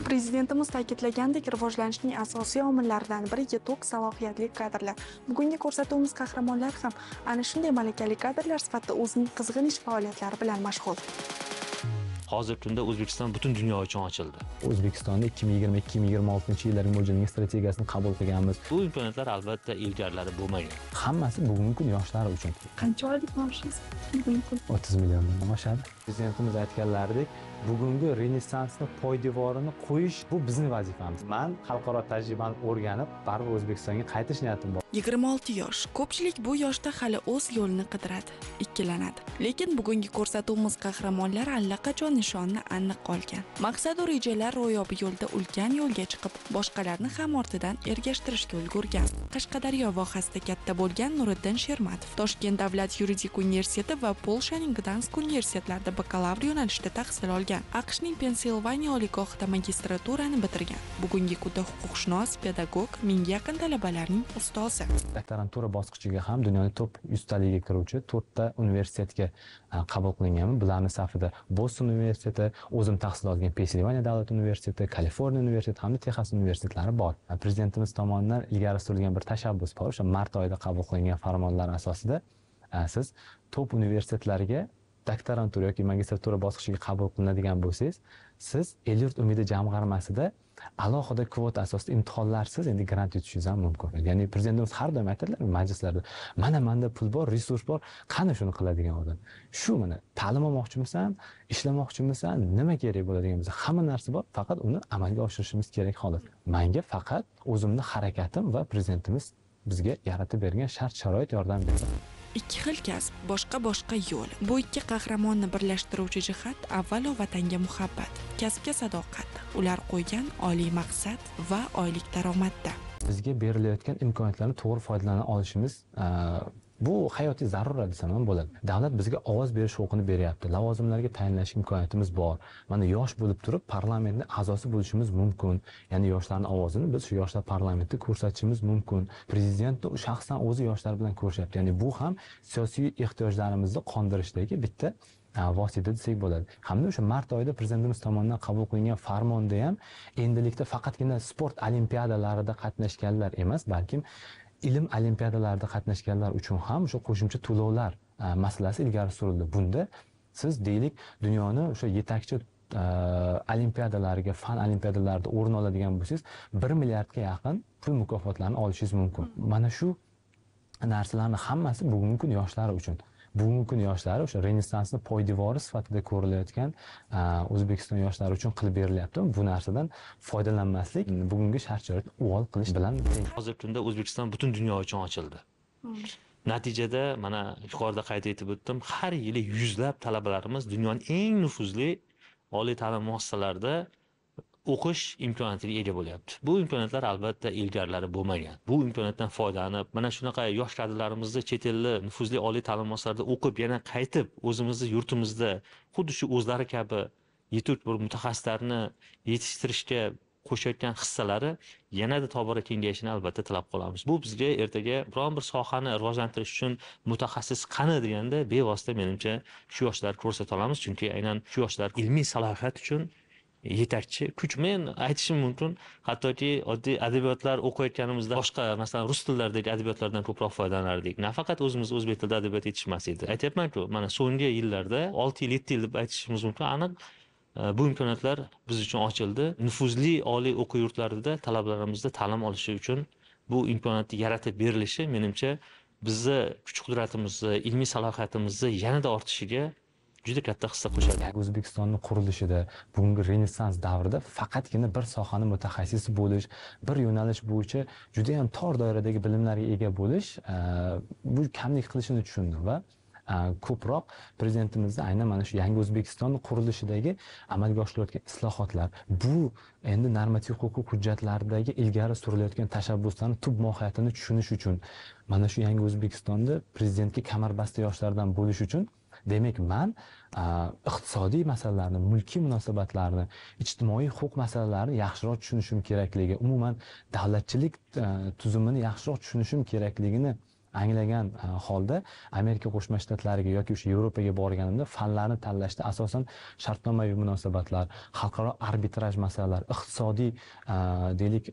Prezidentimiz ta'kidlagandek, rivojlanishning asosiy omillaridan biri yetuk salohiyatli kadrlar. Bugungi ko'rsatuvimiz qahramonlar ham ana shunday malakali kadrlar sifatida o'zining qizg'in ish faoliyatlari bilan mashg'ul. Hozirgi kunda O'zbekiston butun dunyo uchun ochildi. O'zbekistonda 2022-2026 yillarga strategiyasini qabul qilganmiz. Bu imkoniyatlar albatta ilgarilari bo'lmagan. Hammasi bugungi kun yoshlar uchun. Qancha oylik maoshingiz bugungi kun? 30 milliondan oshadi. Prezidentimiz aytganlaridek, bugungi renessansni poydevorini qo'yish bu bizning vazifamiz. Men xalqaro tajribani o'rganib, baribir O'zbekistonga qaytish niyatim bor. 26 yosh. Ko'pchilik bu yoshda hali o'z yo'lini qidiradi, ikkilanadi. Lekin bugungi ko'rsatuvimiz qahramonlari allaqachon nishonni aniq olgan. Maqsad va rejalar ro'yobi yo'lda ulkan yo'lga chiqib, boshqalarni ham ortidan ergashtirishga ulgurgan. Qashqadaryo vohasida katta bo'lgan Nuriddin Shermatov Toshkent davlat yuridik universiteti va Polshaning Gdansk universitetlarida bakalavr yo'nalishida tahsil olgan. AQShning Pensilvaniya oliygohida magistraturani bitirgan. Bugungi kunda huquqshunos, pedagog, mingga yaqin talabalarning ustozi. Doktorantura bosqichiga ham dunyoning top 100 taliga kiruvchi 4 ta universitetga qabul qilinganman. Bularning safida Boston universiteti, o'zim tahsil olgan Pensilvaniya davlat universiteti, Kaliforniya universiteti hamda Texas universitetlari bor. Prezidentimiz tomonidan ilgari surilgan bir tashabbus bor. O'sha mart oyida qabul qilingan farmonlar asosida siz top universitetlarga doktorantura yoki magistratura bosqichiga qabul qilinadigan bo'lsangiz, siz El-yurt umidi jamg'armasida alohida kvota asosida imtihonlarsiz endi grant yutishingiz ham mumkin. Ya'ni prezidentimiz har doim aytadilar majlislarda, menda pul bor, resurs bor, qani shuni qiladigan odam. Shu mana ta'lim olmoqchimisan, ishlamoqchimisan, nima kerak bo'ladigan bo'lsa, hamma narsa bor, faqat uni amalga oshirishimiz kerak xolos. Menga faqat o'zimning harakatim va prezidentimiz bizga yaratib bergan shart-sharoit yordam beradi. Ikki xil kasb, boshqa yo'l. Bu ikki qahramonni birlashtiruvchi jihat avvalo vatanga muhabbat, kasbga sadoqat. Ular qo'ygan oliy maqsad va oylik daromadda. Bizga berilayotgan imkoniyatlarni to'g'ri foydalana olishimiz bu hayotiy zarurat desam ham bo'ladi. Davlat bizga ovoz berish huquqini beryapti. Lavozimlarga tayinlash imkoniyatimiz bor. Mana yosh bo'lib turib parlamentning a'zosi bo'lishimiz mumkin. Ya'ni yoshlarning ovozini biz shu yoshlar parlamentda ko'rsatishimiz mumkin. Prezident shaxsan o'zi yoshlar bilan ko'rishyapti. Ya'ni bu ham siyosiy ehtiyojlarimizni qondirishdagi bitta vosita desak bo'ladi. Hamda o'sha mart oyida prezidentimiz tomonidan qabul qilingan farmonda ham endilikda faqatgina sport olimpiadalarida qatnashganlar emas, balkim ilm olimpiadalarida qatnashganlar uchun ham o'sha qo'shimcha to'lovlar masalasi ilgari surildi. Bunda siz deylik dunyoni o'sha yetakchi olimpiadalariga, fan olimpiadalarida o'rin oladigan bo'lsangiz, 1 milliardga yaqin pul mukofotlarini olishingiz mumkin. Mana shu narsalarning hammasi bugungi kun yoshlari uchun. Bugungi kun yoshlari o'sha renessansni poydevori sifatida ko'rilayotgan O'zbekiston yoshlari uchun qilib berilyapti. Bu narsadan foydalanmaslik bugungi shart-sharoit uvol qilish bilan teng. Hozirgi kunda O'zbekiston butun dunyo uchun ochildi. Natijada mana yuqorida qayd etib o'tdim, har yili yuzlab talabalarimiz dunyoning eng nufuzli oliy ta'lim muassasalarida o'qish imkoniyatiga ega bo'lyapti. Bu imkoniyatlar albatta ilgarilari bo'lmagan. Bu imkoniyatdan foydalanib, mana shunaqa yosh kadrlarimizni chet elli nufuzli oliy ta'lim muassasalarida o'qib, yana qaytib o'zimizni yurtimizda xuddi shu o'zlari kabi yetuk bir mutaxassislarni yetishtirishga qo'shayotgan hissalari yanada tobora kengayishini albatta tilab qolamiz. Bu bizga ertaga biron bir sohani rivojlantirish uchun mutaxassis qani deganda bevosita menimcha shu yoshlar ko'rsata olamiz, chunki aynan shu yoshlar ilmiy salohiyat uchun yetakchi kuch. Men aytishim mumkin, hattoki oddiy adabiyotlar o'qiyotganimizda boshqa, masalan, rus tillardagi adabiyotlardan ko'proq foydalanardik. Nafaqat o'zimiz o'zbek tilida adabiyot yetishmas edi. Aytyapman-ku, mana so'nggi yillarda 6 yil, 7 yil deb aytishimiz mumkin. Aniq bu imkoniyatlar biz uchun ochildi. Nufuzli oliy o'quv yurtlarida talabalarimizni ta'lim olishi uchun bu imkoniyat yaratib berilishi menimcha bizni kuch-qudratimizni, ilmiy salohiyatimizni yanada ortishiga juda katta hissa qo'shadi. O'zbekistonning qurilishida, bugungi renessans davrida faqatgina bir sohani mutaxassisi bo'lish, bir yo'nalish bo'yicha juda ham tor doiradagi bilimlarga ega bo'lish bu kamlik qilishini tushundim va ko'proq prezidentimizning aynan mana shu yangi O'zbekiston qurilishidagi amalga oshirilayotgan islohotlar, bu endi normativ-huquqiy hujjatlardagi ilgari surilayotgan tashabbuslarni tub mohiyatini tushunish uchun, mana shu yangi O'zbekistonda prezidentga kamarbasta yoshlardan bo'lish uchun, demak men iqtisodiy masalalarni, mulkiy munosabatlarni, ijtimoiy huquq masalalarini yaxshiroq tushunishim kerakligi, umuman davlatchilik tuzumini yaxshiroq tushunishim kerakligini anglagan holda Amerika Qo'shma Shtatlariga yoki o'sha Yevropaga borganimda fanlarni tanlashda asosan shartnomaviy munosabatlar, xalqaro arbitraj masalalar, iqtisodiy deylik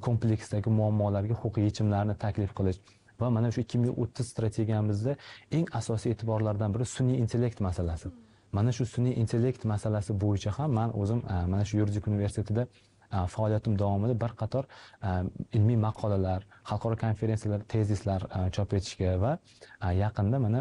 kompleksdagi muammolarga huquqiy yechimlarni taklif qilish va mana shu 2030 strategiyamizda eng asosiy e'tiborlardan biri sun'iy intellekt masalasi. Mana shu sun'iy intellekt masalasi bo'yicha ham men o'zim mana shu yuridik universitetida faoliyatim davomida bir qator ilmiy maqolalar, xalqaro konferensiyalar, tezislar chop etishga va yaqinda mana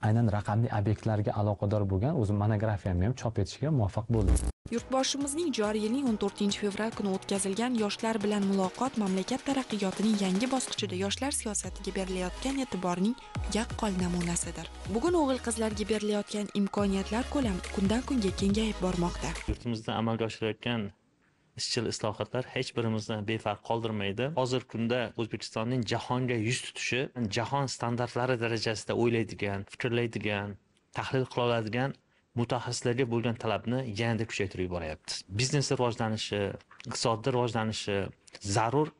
aynan raqamli obyektlarga aloqador bo'lgan o'zim monografiyamni ham chop etishga muvaffaq bo'ldim. Yurtboshimizning joriy yilning 14-fevral kuni o'tkazilgan yoshlar bilan muloqot mamlakat taraqqiyotining yangi bosqichida yoshlar siyosatiga berilayotgan e'tiborning yaqqol namunasidir. Bugun o'g'il-qizlarga berilayotgan imkoniyatlar ko'lami kundan kunga kengayib bormoqda. Yurtimizda amalga oshirilayotgan izchil islohotlar hech birimizni befarq qoldirmaydi. Hozir kunda O'zbekistonning jahonga yuz tutishi, jahon standartlari darajasida o'ylaydigan, fikrlaydigan, tahlil qila oladigan mutaxassislarga bo'lgan talabni yanada kuchaytirib yuboryapti. Biznesning rivojlanishi, iqtisodning rivojlanishi zarur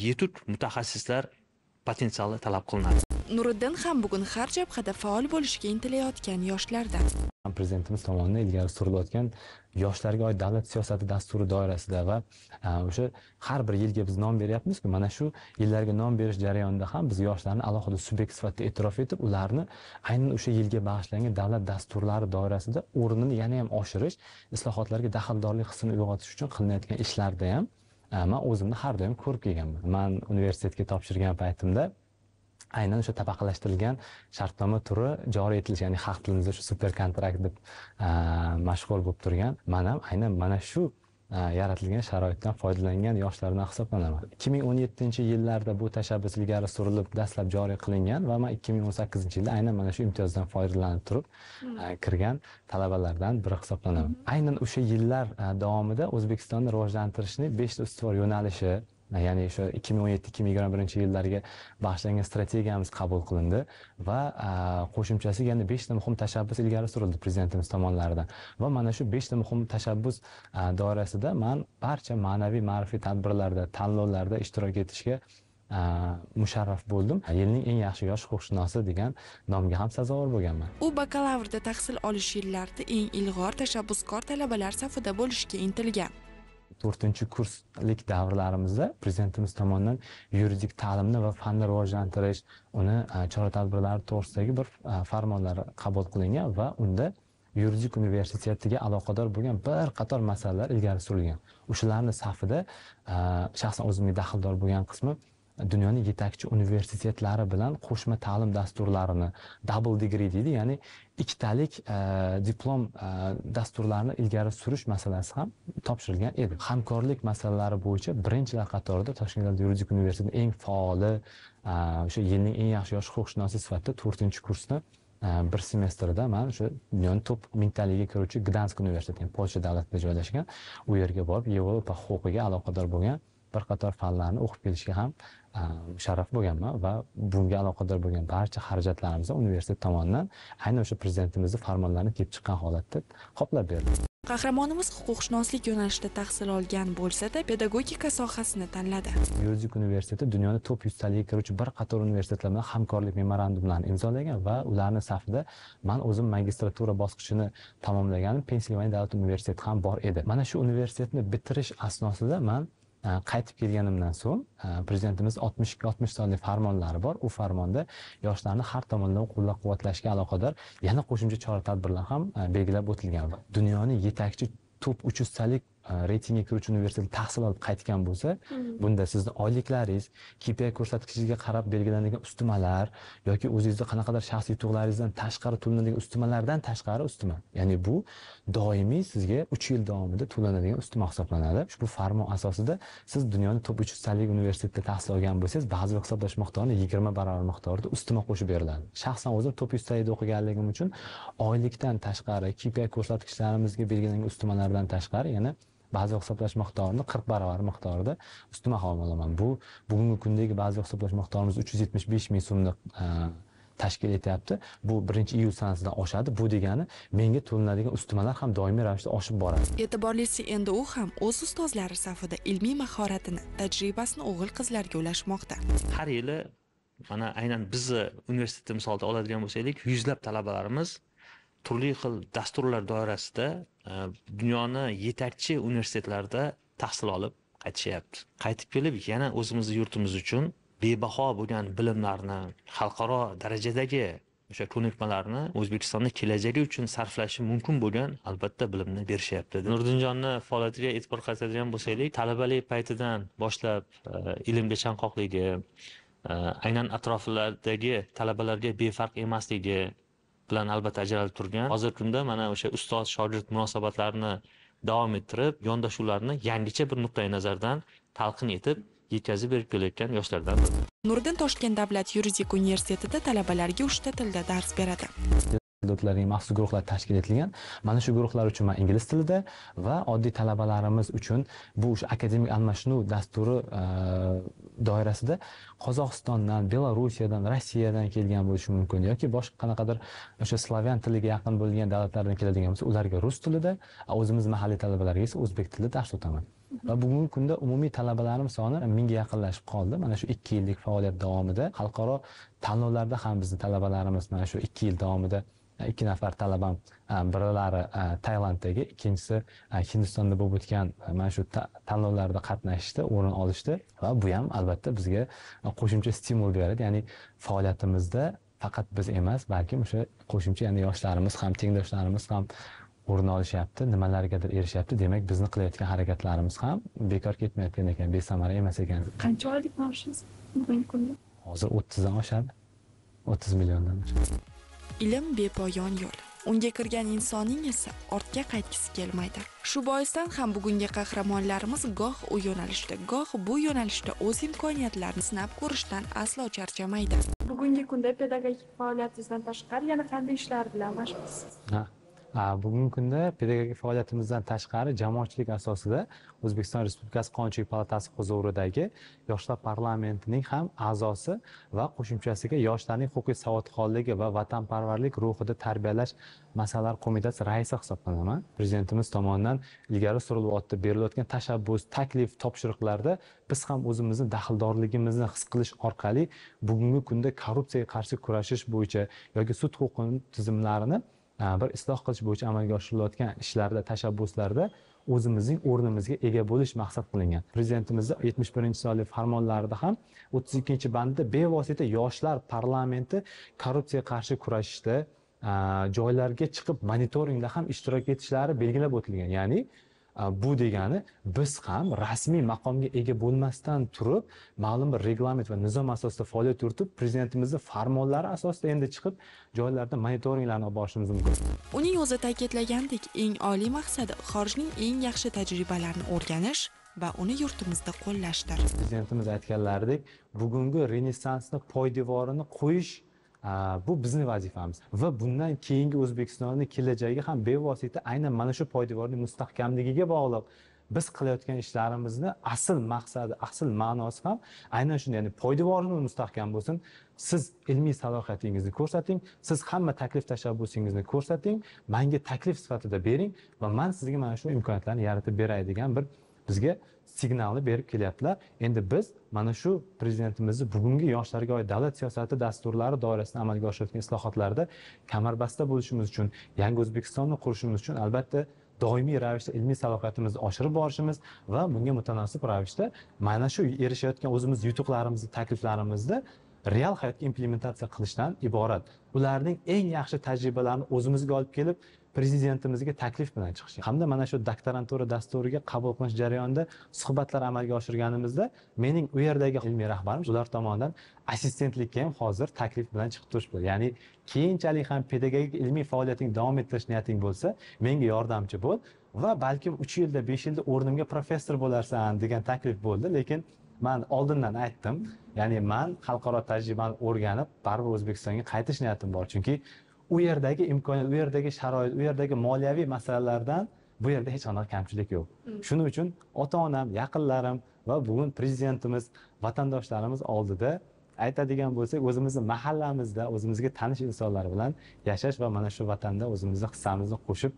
yetuk mutaxassislar potensiali talab qilinadi. Nuriddin ham bugun har jabhada faol bo'lishga intilayotgan yoshlardan. Prezidentimiz tomonidan ilgari surilayotgan yoshlarga oid davlat siyosati dasturi doirasida va o'sha har bir yilga biz nom beryapmiz-ku, mana shu yillarga nom berish jarayonida ham biz yoshlarni alohida subyekt sifatida e'tirof etib, ularni aynan o'sha yilga bag'ishlangan davlat dasturlari doirasida o'rnini yana ham oshirish, islohotlarga daxldorlik hissini uyg'otish uchun qilinayotgan ishlarda ham men o'zimni har doim ko'rib kelganman. Men universitetga topshirgan paytimda aynan o'sha tabaqalashtirilgan shartnoma turi joriy etilishi, ya'ni xalq tilimizda shu super kontrakt deb mashhur bo'lib turgan. Men ham aynan mana shu yaratilgan sharoitdan foydalangan yoshlardan hisoblanaman. 2017-yillarda bu tashabbus ilgari surilib, dastlab joriy qilingan va men 2018-yilda aynan mana shu imtiyozdan foydalanib turib kirgan talabalardan biri hisoblanaman. Aynan o'sha yillar davomida O'zbekistonni rivojlantirishning 5 ta ustuvor yo'nalishi, ya'ni o'sha 2017-2021-yillarga bag'ishlangan strategiyamiz qabul qilindi va qo'shimchasiga yana 5 ta muhim tashabbus ilgari surildi prezidentimiz tomonidan. Va mana shu 5 ta muhim tashabbus doirasida men barcha ma'naviy ma'rifiy tadbirlarda, tanlovlarda ishtirok etishga musharraf bo'ldim. Yilning eng yaxshi yosh huquqshunosi degan nomga ham sazovor bo'lganman. U bakalavrda tahsil olish yillarida eng ilg'or tashabbuskor talabalar safida bo'lishga intilgan. 4-kurslik davrlarimizda prezidentimiz tomonidan yuridik ta'limni va fanni rivojlantirish, uni chora-tadbirlari to'g'risidagi bir farmonlar qabul qilingan va unda yuridik universitetiga aloqador bo'lgan bir qator masalalar ilgari surilgan. O'shalarning safida shaxsan o'zimga daxldor bo'lgan qismi dunyoning yetakchi universitetlari bilan qo'shma ta'lim dasturlarini, double degree deydi, ya'ni ikkitalik diplom dasturlarini ilgari surish masalasi ham topshirilgan edi. Hamkorlik masalalari bo'yicha birinchilar qatorida Toshkent davlat yuridik universitetining eng faoli, o'sha yilning eng yaxshi yosh huquqshunosi sifatida 4-kursni bir semestrda men o'sha dunyoning top 1000taligiga kiruvchi Gdansk universiteti, Polsha davlatida joylashgan, u yerga borib Yevropa huquqiga aloqador bo'lgan bir qator fanlarni o'qib kelishga ham musharraf bo'lganman va bunga aloqador bo'lgan barcha xarajatlarimizni universitet tomonidan aynan o'sha prezidentimizning farmonlarini kelib chiqqan holatda qoplab berdi. Qahramonimiz huquqshunoslik yo'nalishida tahsil olgan bo'lsa-da, pedagogika sohasini tanladi. Yuridik universiteti dunyoning top 100taligiga kiruvchi bir qator universitetlar bilan hamkorlik memorandumlarini imzolagan va ularning safida men o'zim magistratura bosqichini tamomlaganim Pensilvaniya davlat universiteti ham bor edi. Mana shu universitetni bitirish asnosida men qaytib kelganimdan so'ng prezidentimiz 62-60 sonli farmonlari bor. U farmonda yoshlarni har tomonlama qo'llab-quvvatlashga aloqador yana qo'shimcha chora-tadbirlar ham belgilab o'tilgan. Dunyoning yetakchi top 300talik reytingga kiruvchi universitetda tahsil olib qaytgan bo'lsa, bunda sizning oyliklaringiz, KPI ko'rsatkichingiga qarab belgilanadigan ustimalar yoki o'zingizning qanaqadir shaxsiy yutuqlaringizdan tashqari to'lanadigan ustimalardan tashqari ustuma. Ya'ni bu doimiy sizga 3 yil davomida to'lanadigan ustuma hisoblanadi. Ushbu farmon asosida siz dunyoning top 300talik universitetda tahsil olgan bo'lsangiz, ba'zi hisoblash miqdorini 20 barobar miqdorida ustuma qo'shib beriladi. Shaxsan o'zim top 100talikda o'qiganligim uchun oylikdan tashqari, KPI ko'rsatkichlarimizga belgilangan ustimalardan tashqari yana ba'zi hisoblash miqdorini 40 barobar miqdorida ustuma olaman. Bu bugungi kundagi ba'zi hisoblash miqdorimiz 375 ming so'mni tashkil etyapti. Bu 1-iyul sanasidan oshadi. Bu degani menga to'lanadigan ustumalar ham doimiy ravishda oshib boradi. E'tiborlisi endi u ham o'z ustozlari safida ilmiy mahoratini, tajribasini o'g'il-qizlarga ulashmoqda. Har yili mana aynan bizni universitetni misolida oladigan bo'lsak, yuzlab talabalarimiz turli xil dasturlar doirasida dunyoni yetakchi universitetlarida tahsil olib qaytishyapti. Qaytib kelib yana o'zimizni yurtimiz uchun bebaho bo'lgan bilimlarni, xalqaro darajadagi o'sha ko'nikmalarni O'zbekistonning kelajagi uchun sarflashi mumkin bo'lgan albatta bilimni berishyapti. Nurdinjonni faoliyatiga e'tibor qaratadigan bo'lsak, talabalik paytidan boshlab ilmga chanqoqligi, aynan atroflardagi talabalarga befarq emasligi bilan albatta ajralib turgan. Hozirgi kunda mana o'sha ustoz shogird munosabatlarini davom ettirib, yondashuvlarni yangicha bir nuqtai nazardan talqin etib yetkazib berib kelayotgan yoshlardan biri. Nuriddin Toshkent davlat yuridik universitetida talabalarga 3 ta tilda dars beradi. Davlatlarning maxsus guruhlar tashkil etilgan. Mana shu guruhlar uchun men ingliz tilida va oddiy talabalarimiz uchun bu akademik almashinuv dasturi doirasida Qozog'istondan, Belorussiyadan, Rossiyadan kelgan bo'lishi mumkin yoki boshqa qanaqadir o'sha slavyan tiliga yaqin bo'lgan davlatlardan keladigan bo'lsa, ularga rus tilida, o'zimiz mahalliy talabalarga esa o'zbek tilida dars o'taman. Va bugungi kunda umumiy talabalarimiz soni 1000 ga yaqinlashib qoldi. Mana shu 2 yillik faoliyat davomida xalqaro tanlovlarda ham bizning talabalarimiz mana shu 2 yil davomida 2 nafar talabam, birlari Tailanddagi, ikkinchisi Hindistonda bo'lib o'tgan mana shu tanlovlarda qatnashishdi, o'rin olishdi va bu ham albatta bizga qo'shimcha stimul beradi. Ya'ni faoliyatimizda faqat biz emas, balki o'sha qo'shimcha yana yoshlarimiz ham, tengdoshlarimiz ham o'rin olishyapti, nimalargadir erishyapti. Demak, bizni qilayotgan harakatlarimiz ham bekor ketmayotgan ekan, besamara emas ekan. Qancha oylik maoshingiz bugungi kunda? Hozir 30 dan oshadi. 30 milliondan oshadi. Ilm bepoyon yo'l. Unga kirgan insonning esa ortga qaytgisi kelmaydi. Shu boisdan ham bugungi qahramonlarimiz goh u yo'nalishda, goh bu yo'nalishda o'z imkoniyatlarini sinab ko'rishdan aslo charchamaydi. Bugungi kunda pedagogik faoliyatingizdan tashqari yana qanday ishlar bilan mashg'ulsiz? Bugungi kunda pedagogik faoliyatimizdan tashqari jamoatchilik asosida O'zbekiston Respublikasi Qonunchilik palatasi huzuridagi Yoshlar parlamentining ham a'zosi va qo'shimchasiga yoshlarning huquqiy savodxonligi va vatanparvarlik ruhida tarbiyalash masalalar qo'mitasi raisi hisoblanaman. Prezidentimiz tomonidan ilgari surilyapti, berilayotgan tashabbus, taklif, topshiriqlarda biz ham o'zimizni daxldorligimizni his qilish orqali bugungi kunda korrupsiyaga qarshi kurashish bo'yicha yoki sud huquqi tizimlarini bir isloh qilish bo'yicha amalga oshirilayotgan ishlarda, tashabbuslarda o'zimizning o'rnimizga ega bo'lish maqsad qilingan. Prezidentimizning 71-sonli farmonlarida ham 32-bandda bevosita yoshlar parlamenti korrupsiyaga qarshi kurashishda joylarga chiqib monitoringda ham ishtirok etishlari belgilab o'tilgan. Ya'ni bu degani biz ham rasmiy maqomga ega bo'lmasdan turib, ma'lum bir reglament va nizom asosida faoliyat yuritib, prezidentimizning farmonlari asosida endi chiqib joylarda monitoringlarni olib borishimiz mumkin. Uning o'zi ta'kidlagandek, eng oliy maqsadi xorijning eng yaxshi tajribalarini o'rganish va uni yurtimizda qo'llashdir. Prezidentimiz aytganlaridek, bugungi renessansni poydevorini qo'yish bu bizning vazifamiz va bundan keyingi O'zbekistonning kelajagi ham bevosita aynan mana shu poydevorning mustahkamligiga bog'liq. Biz qilayotgan ishlarimizni asl maqsadi, asl ma'nosi ham aynan shunday, ya'ni poydevorimiz mustahkam bo'lsin. Siz ilmiy salohiyatingizni ko'rsating, siz hamma taklif tashabbusingizni ko'rsating, menga taklif sifatida bering va men sizga mana shu imkoniyatlarni yaratib beray degan bir bizga signalni berib kelyaptilar. Endi biz mana shu prezidentimizning bugungi yoshlarga oid davlat siyosati dasturlari doirasida amalga oshirayotgan islohotlarda kamarbasta bo'lishimiz uchun, yangi O'zbekistonni qurishimiz uchun albatta doimiy ravishda ilmiy salohiyatimizni oshirib borishimiz va bunga mutanosib ravishda mana shu erishayotgan o'zimiz yutuqlarimizni, takliflarimizni real hayotga implementatsiya qilishdan iborat. Ularning eng yaxshi tajribalarini o'zimizga olib kelib prezidentimizga taklif bilan chiqish. Hamda mana shu doktorantura dasturiga qabul qilish jarayonida suhbatlar amalga oshirganimizda mening u yerdagi ilmiy rahbarim ular tomonidan assistentlikka ham hozir taklif bilan chiqib turishdi. Ya'ni keyinchalik ham pedagogik ilmiy faoliyating davom ettirish niyating bo'lsa, menga yordamchi bo'l va balkim 3 yilda, 5 yilda o'rnimga professor bo'larsan degan taklif bo'ldi, lekin men oldindan aytdim. Ya'ni men xalqaro tajribani o'rganib, baribir O'zbekistonga qaytish niyatim bor. Chunki u yerdagi imkoniyat, u yerdagi sharoit, u yerdagi moliyaviy masalalardan bu yerda hech qanday kamchilik yo'q. Shuning uchun ota-onam, yaqinlarim va bugun prezidentimiz, vatandoshlarimiz oldida aytadigan bo'lsak, o'zimizni mahallamizda, o'zimizga tanish insonlar bilan yashash va mana shu vatanda o'zimizni hissamizni qo'shib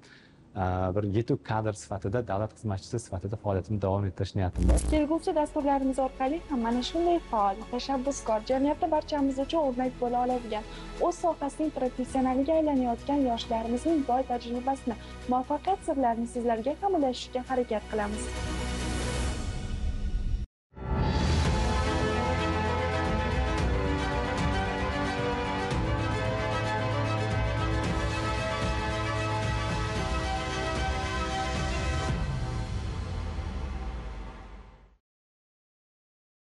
bir yetuk kadr sifatida, davlat xizmatchisi sifatida faoliyatimni davom ettirish niyatim bor. Kelgusi dasturlarimiz orqali ham mana shunday faol, tashabbuskor, jamiyatda barchamiz uchun o'rnak bo'la oladigan, o'z sohasining professionaliga aylanayotgan yoshlarimizning boy tajribasini, muvaffaqiyat sirlarini sizlarga ham ulashishga harakat qilamiz.